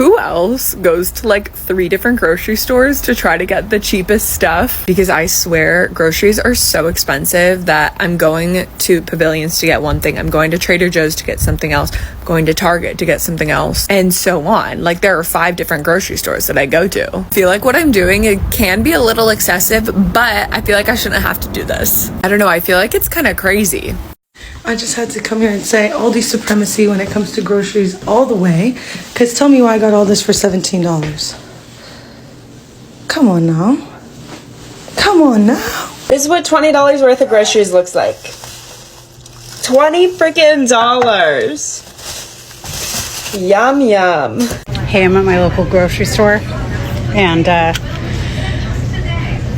who else goes to like 3 different grocery stores to try to get the cheapest stuff? Because I swear groceries are so expensive that I'm going to Pavilions to get one thing, I'm going to Trader Joe's to get something else, I'm going to Target to get something else, and so on. Like, there are 5 different grocery stores that I go to. I feel like what I'm doing, it can be a little excessive, but I feel like I shouldn't have to do this. I don't know, I feel like it's kind of crazy. I just had to come here and say Aldi supremacy when it comes to groceries all the way. Because tell me why I got all this for $17. Come on now. Come on now. This is what $20 worth of groceries looks like. $20 freaking dollars. Yum, yum. Hey, I'm at my local grocery store, and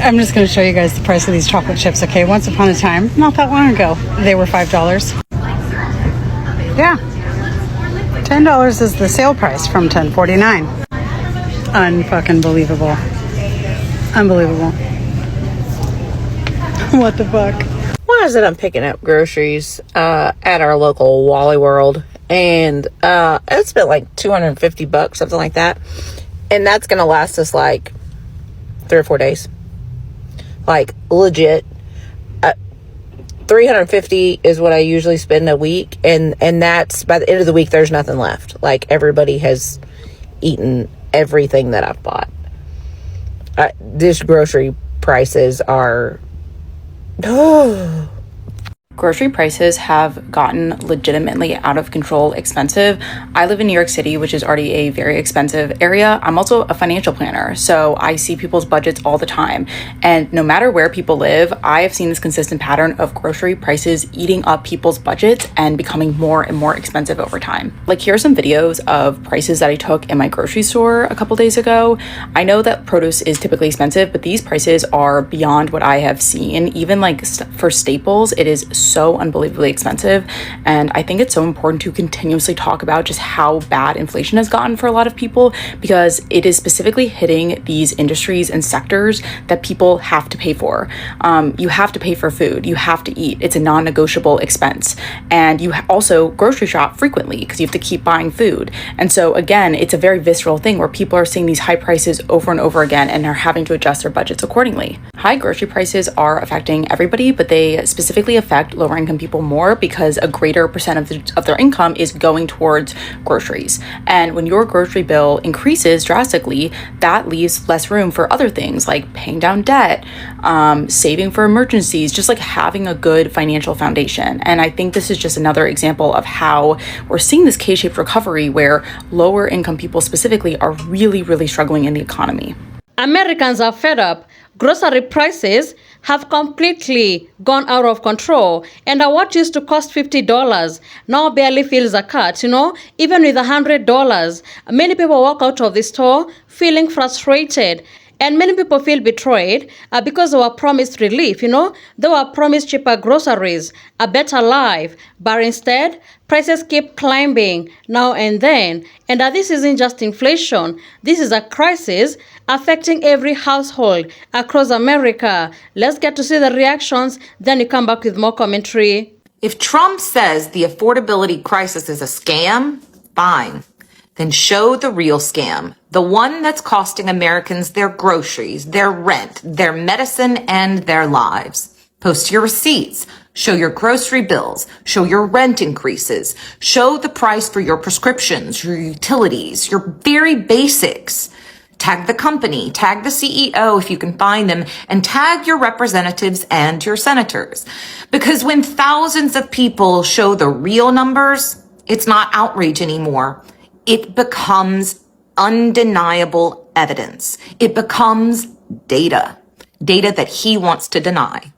I'm just going to show you guys the price of these chocolate chips, okay? Once upon a time, not that long ago, they were $5. Yeah. $10 is the sale price from $10.49. Unfucking believable. Unbelievable. What the fuck? Why is it I'm picking up groceries at our local Wally World, and it's been like $250, something like that, and that's going to last us like 3 or 4 days. Like, legit. $350 is what I usually spend a week, and that's by the end of the week there's nothing left. Like, everybody has eaten everything that I've bought. These grocery prices are Grocery prices have gotten legitimately out of control expensive. I live in New York City, which is already a very expensive area. I'm also a financial planner, so I see people's budgets all the time. And no matter where people live, I have seen this consistent pattern of grocery prices eating up people's budgets and becoming more and more expensive over time. Like, here are some videos of prices that I took in my grocery store a couple days ago. I know that produce is typically expensive, but these prices are beyond what I have seen. Even like for staples, it is so unbelievably expensive, and I think it's so important to continuously talk about just how bad inflation has gotten for a lot of people, because it is specifically hitting these industries and sectors that people have to pay for. You have to pay for food, you have to eat, it's a non-negotiable expense, and you also grocery shop frequently because you have to keep buying food. And so again, it's a very visceral thing where people are seeing these high prices over and over again and are having to adjust their budgets accordingly. High grocery prices are affecting everybody, but they specifically affect lower income people more because a greater percent of their income is going towards groceries. And when your grocery bill increases drastically, that leaves less room for other things like paying down debt, saving for emergencies, just like having a good financial foundation. And I think this is just another example of how we're seeing this K-shaped recovery where lower income people specifically are really, really struggling in the economy. Americans are fed up. Grocery prices have completely gone out of control, and what used to cost $50 now barely feels a cut, even with $100. Many people walk out of the store feeling frustrated. And many people feel betrayed because they were promised relief, they were promised cheaper groceries, a better life, but instead, prices keep climbing now and then. And this isn't just inflation, this is a crisis affecting every household across America. Let's get to see the reactions, then you come back with more commentary. If Trump says the affordability crisis is a scam, fine. Then show the real scam, the one that's costing Americans their groceries, their rent, their medicine, and their lives. Post your receipts, show your grocery bills, show your rent increases, show the price for your prescriptions, your utilities, your very basics. Tag the company, tag the CEO if you can find them, and tag your representatives and your senators. Because when thousands of people show the real numbers, it's not outrage anymore. It becomes undeniable evidence. It becomes data that he wants to deny.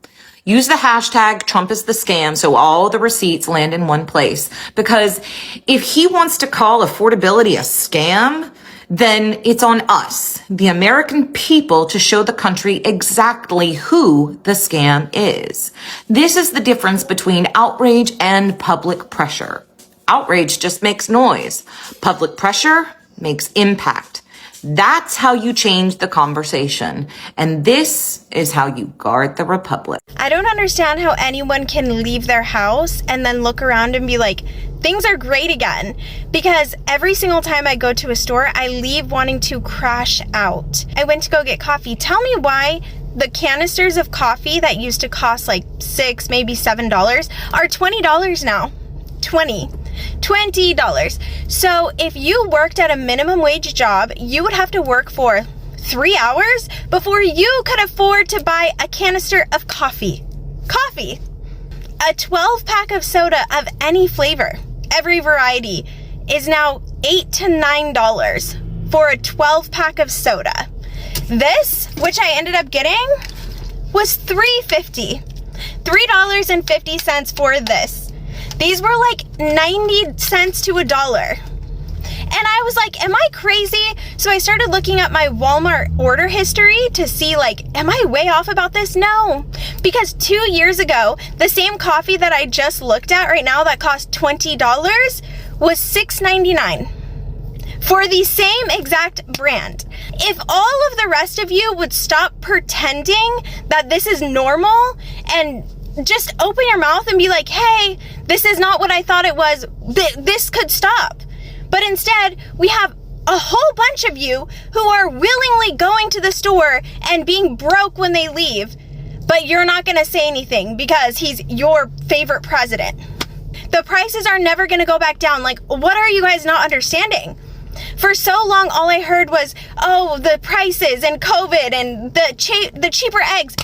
Use the hashtag Trump is the scam so all the receipts land in one place. Because if he wants to call affordability a scam, then it's on us, the American people, to show the country exactly who the scam is. This is the difference between outrage and public pressure. Outrage just makes noise. Public pressure makes impact. That's how you change the conversation. And this is how you guard the republic. I don't understand how anyone can leave their house and then look around and be like, things are great again. Because every single time I go to a store, I leave wanting to crash out. I went to go get coffee. Tell me why the canisters of coffee that used to cost like $6, maybe $7 are $20 now. $20. So if you worked at a minimum wage job, you would have to work for 3 hours before you could afford to buy a canister of coffee. A 12-pack of soda of any flavor, every variety, is now $8 to $9 for a 12-pack of soda. This, which I ended up getting, was $3.50. $3.50 for this. These were like 90 cents to $1. And I was like, am I crazy? So I started looking at my Walmart order history to see like, am I way off about this? No, because 2 years ago, the same coffee that I just looked at right now that cost $20 was $6.99 for the same exact brand. If all of the rest of you would stop pretending that this is normal and just open your mouth and be like, hey, this is not what I thought it was. This could stop. But instead, we have a whole bunch of you who are willingly going to the store and being broke when they leave, but you're not going to say anything because he's your favorite president. The prices are never going to go back down. Like, what are you guys not understanding? For so long, all I heard was, oh, the prices and COVID and the cheaper eggs.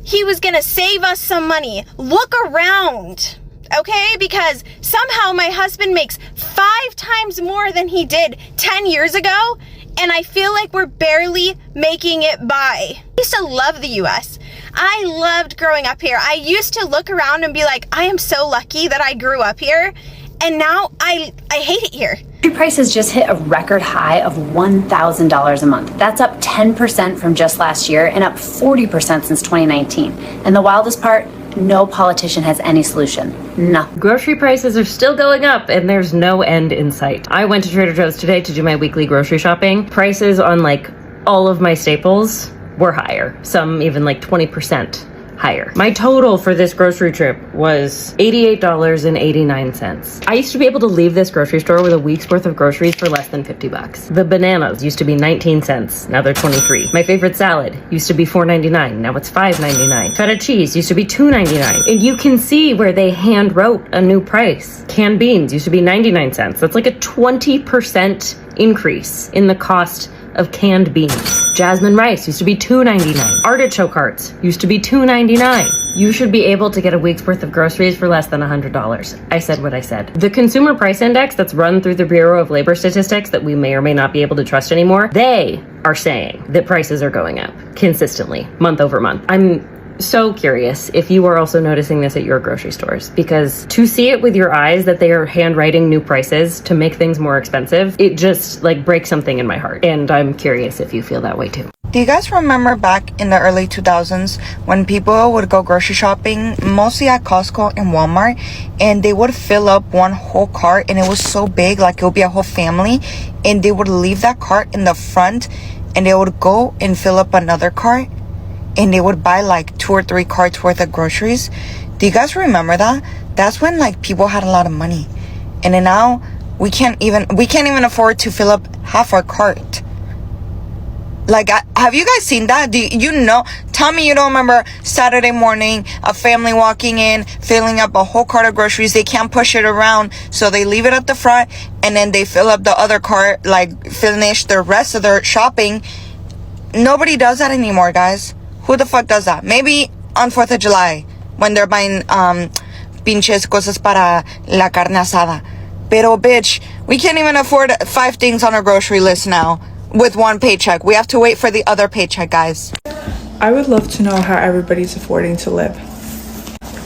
He was going to save us some money. Look around. Okay, because somehow my husband makes 5 times more than he did 10 years ago, and I feel like we're barely making it by. I used to love the US. I loved growing up here. I used to look around and be like, I am so lucky that I grew up here, and now I hate it here. Grocery prices just hit a record high of $1,000 a month. That's up 10% from just last year and up 40% since 2019. And the wildest part, no politician has any solution. No. Grocery prices are still going up and there's no end in sight. I went to Trader Joe's today to do my weekly grocery shopping. Prices on like all of my staples were higher, some even like 20% higher. My total for this grocery trip was $88.89. I used to be able to leave this grocery store with a week's worth of groceries for less than $50. The bananas used to be 19 cents, now they're 23. My favorite salad used to be $4.99, now it's $5.99. Feta cheese used to be $2.99. And you can see where they hand wrote a new price. Canned beans used to be 99 cents. That's like a 20% increase in the cost of canned beans. Jasmine rice used to be $2.99. Artichoke hearts used to be $2.99. You should be able to get a week's worth of groceries for less than $100. I said what I said. The Consumer Price Index that's run through the Bureau of Labor Statistics that we may or may not be able to trust anymore, they are saying that prices are going up consistently, month over month. I'm so curious if you are also noticing this at your grocery stores, because to see it with your eyes that they are handwriting new prices to make things more expensive, it just like breaks something in my heart. And I'm curious if you feel that way too. Do you guys remember back in the early 2000s when people would go grocery shopping, mostly at Costco and Walmart, and they would fill up one whole cart, and it was so big, like it would be a whole family, and they would leave that cart in the front and they would go and fill up another cart, and they would buy like 2 or 3 carts worth of groceries? Do you guys remember that? That's when like people had a lot of money, and then now we can't even afford to fill up half our cart. Like, have you guys seen that? Do you know? Tell me you don't remember Saturday morning, a family walking in, filling up a whole cart of groceries. They can't push it around, so they leave it at the front, and then they fill up the other cart, like finish the rest of their shopping. Nobody does that anymore, guys. Who the fuck does that? Maybe on 4th of July, when they're buying pinches cosas para la carne asada. Pero bitch, we can't even afford 5 things on our grocery list now with one paycheck. We have to wait for the other paycheck, guys. I would love to know how everybody's affording to live.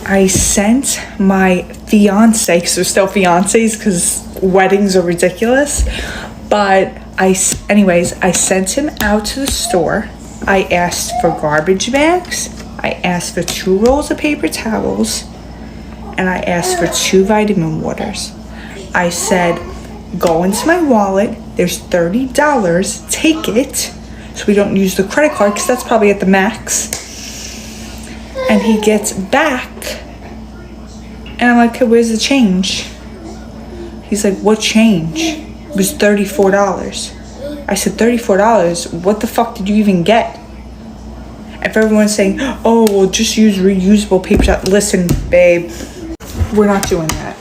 I sent my fiance, because we're still fiancés because weddings are ridiculous, but I sent him out to the store. I asked for garbage bags, I asked for 2 rolls of paper towels, and I asked for 2 vitamin waters. I said, go into my wallet, There's $30. Take it. So we don't use the credit card because that's probably at the max. And he gets back. And I'm like, okay, where's the change? He's like, what change? It was $34. I said, $34? What the fuck did you even get? And for everyone saying, oh, well, just use reusable paper towels. Listen, babe, we're not doing that.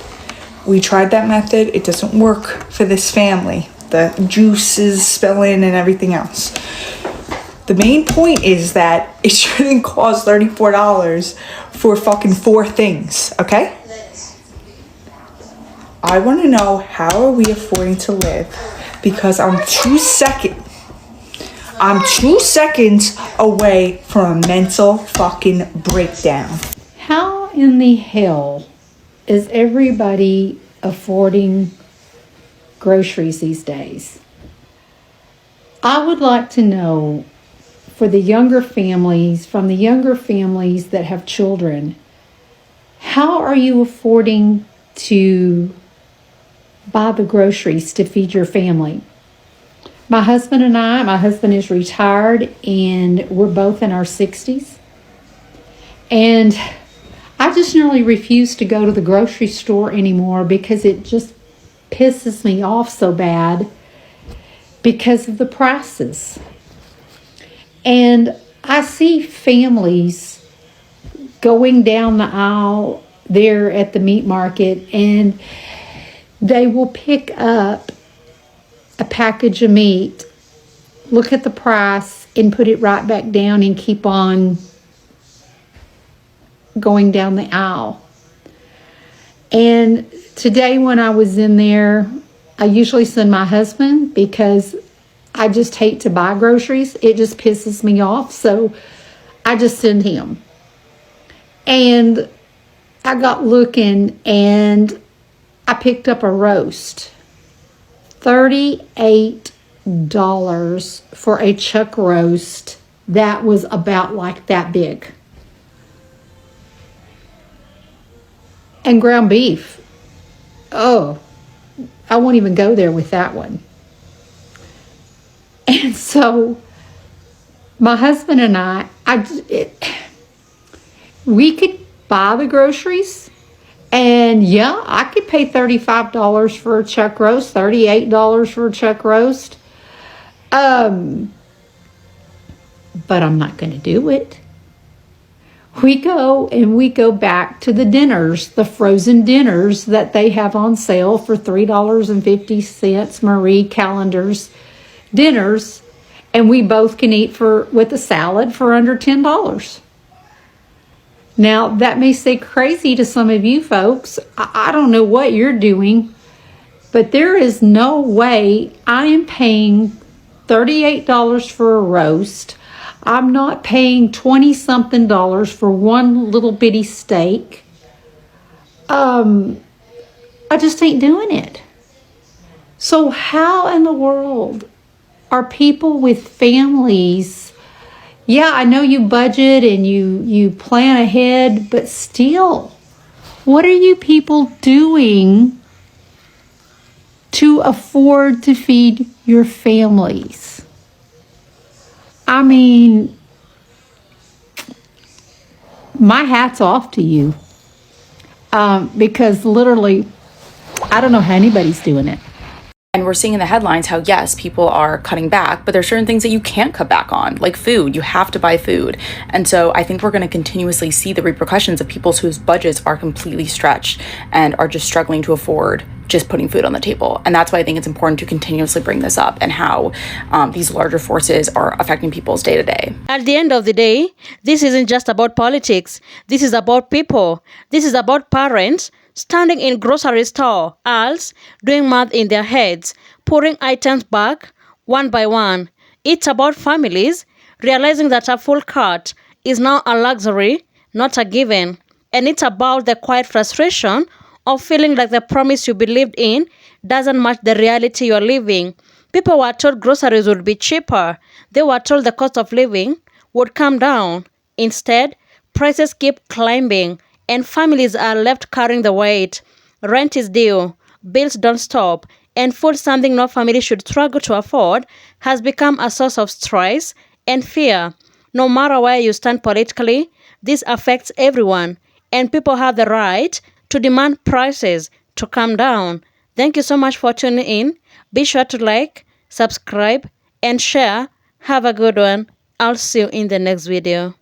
We tried that method. It doesn't work for this family. The juices spill in and everything else. The main point is that it shouldn't cost $34 for fucking 4 things, okay? I want to know, how are we affording to live? Because I'm 2 seconds away from a mental fucking breakdown. How in the hell is everybody affording groceries these days? I would like to know, for the younger families, from the younger families that have children, how are you affording to buy the groceries to feed your family? My husband is retired and we're both in our 60s. And I just nearly refuse to go to the grocery store anymore because it just pisses me off so bad because of the prices. And I see families going down the aisle there at the meat market, and they will pick up a package of meat, look at the price, and put it right back down and keep on going down the aisle. And today when I was in there, I usually send my husband because I just hate to buy groceries. It just pisses me off. So I just send him. And I got looking and I picked up a roast. $38 for a chuck roast that was about like that big. And ground beef. Oh, I won't even go there with that one. And so my husband and we could buy the groceries. And yeah, I could pay $35 for a chuck roast, $38 for a chuck roast. But I'm not going to do it. We go back to the dinners, the frozen dinners that they have on sale for $3.50, Marie Callender's dinners, and we both can eat with a salad for under $10. Now, that may say crazy to some of you folks. I don't know what you're doing, but there is no way I am paying $38 for a roast. I'm not paying $20-something for one little bitty steak. I just ain't doing it. So how in the world are people with families? Yeah, I know you budget and you plan ahead, but still, what are you people doing to afford to feed your families? I mean, my hat's off to you, because literally, I don't know how anybody's doing it. And we're seeing in the headlines how, yes, people are cutting back, but there's certain things that you can't cut back on, like food. You have to buy food. And so I think we're going to continuously see the repercussions of people whose budgets are completely stretched and are just struggling to afford just putting food on the table. And that's why I think it's important to continuously bring this up and how these larger forces are affecting people's day to day. At the end of the day, this isn't just about politics. This is about people. This is about parents standing in grocery store aisles, doing math in their heads, pouring items back one by one. It's about families realizing that a full cart is now a luxury, not a given. And it's about the quiet frustration of feeling like the promise you believed in doesn't match the reality you're living. People were told groceries would be cheaper. They were told the cost of living would come down. Instead, prices keep climbing, and families are left carrying the weight. Rent is due, bills don't stop, and food, something no family should struggle to afford, has become a source of stress and fear. No matter where you stand politically, this affects everyone, and people have the right to demand prices to come down. Thank you so much for tuning in. Be sure to like, subscribe, and share. Have a good one. I'll see you in the next video.